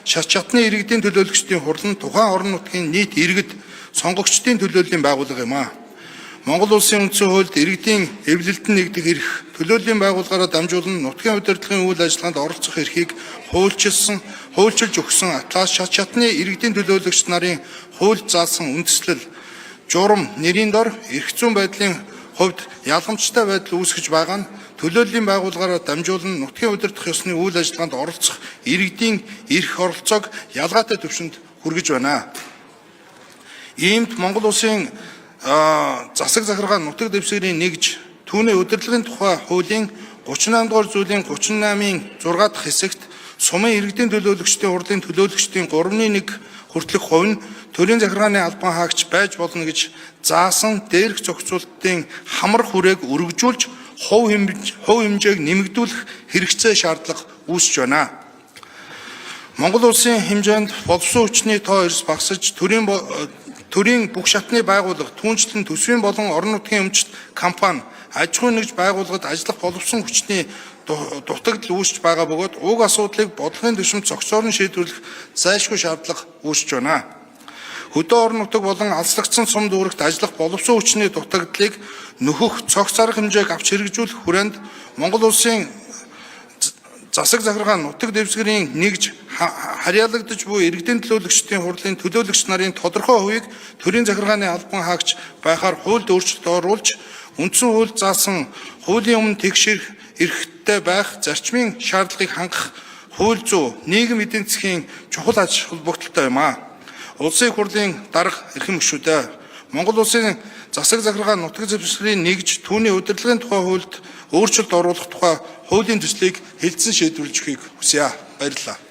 шат чатны иргэдийн төлөөлөгчдийн хурал нь тухайн орон нутгийн нийт иргэд сонгогчдын төлөөллийн байгууллага юм а. Монгол улсын үндсэн хуульд иргэдийн эвлэлд нэгдэх эрх, төлөөллийн байгууллагаараа дамжуулан нутгийн удирдлагын үйл ажиллагаанд оролцох эрхийг хуульчилж өгсөн атлас шат чатны иргэдийн төлөөлөгч нарын хуульд заасан үндэслэл, журам, нэрийн дор эрх зүйн байдлын хувьд ялгамжтай байдал үүсгэж байгаа нь төлөөллийн байгууллагаараа дамжуулан нутгийн удирдах ёсны үйл ажиллагаанд оролцох иргэдийн эрх оролцоог ялгаатай түвшинд хүргэж байна. Иймд Монгол улсын засаг захиргаан нутаг дэвсгэрийн нэгж түүний удирдлагын тухай хуулийн 38 дугаар зүйлийн 38-ийн 6 дахь хэсэгт сумын иргэдийн төлөөлөгчдийн хурлын төлөөлөгчдийн 3/1 хүртэлх хувь нь төрийн захиргааны албан хаагч байж болно гэж заасан дээрх зохицуултын хамар хүрээг өргөжүүлж хувь хэмжээг нэмэгдүүлэх хэрэгцээ шаардлага үүсэж байна. Монгол улсын хэмжээнд боловсон хүчний тоо эрс багасж төрийн бүх шатны байгууллага, түүнчлэн төсвийн болон орон нутгийн өмчт компани, аж ахуйн нэгж байгууллагад ажиллах боловсон хүчний дутагдал үүсэж байгаа бөгөөд уг асуудлыг бодлогын түвшинд зохицоор нь шийдвэрлэх зайлшгүй шаардлага үүсэж байна. Хөдөө орон нутаг болон алслагдсан сум дүүрэгт ажиллах боловсон хүчний дутагдлыг нөхөх цогц арга хэмжээг авч хэрэгжүүлэх хүрээнд Монгол улсын засаг захиргаан нутаг дэвсгэрийн нэгж харьяалагдаж буй иргэдийн төлөөлөгчдийн хурлын төлөөлөгч нарын тодорхой хувийг төрийн захиргааны албан хаагч байхаар хуульд өөрчлөлт оруулж үндсэн хууль заасан хуулийн өмнө тэгш эрхтэй байх зарчмын шаардлагыг хангах хууль зүй нийгэм эдийн засгийн чухал ач холбогдолтой юм а. Улсын хурлын дарга эрхэм гишүүдээ Монгол улсын засаг захиргаан нутаг дэвсгэрийн нэгж түүний удирдлагын тухай хуульд өөрчлөлт оруулах тухай хуулийн төслийг хэлэлцэн шийдвэрлэж өгөхийг хүсье. Баярлалаа.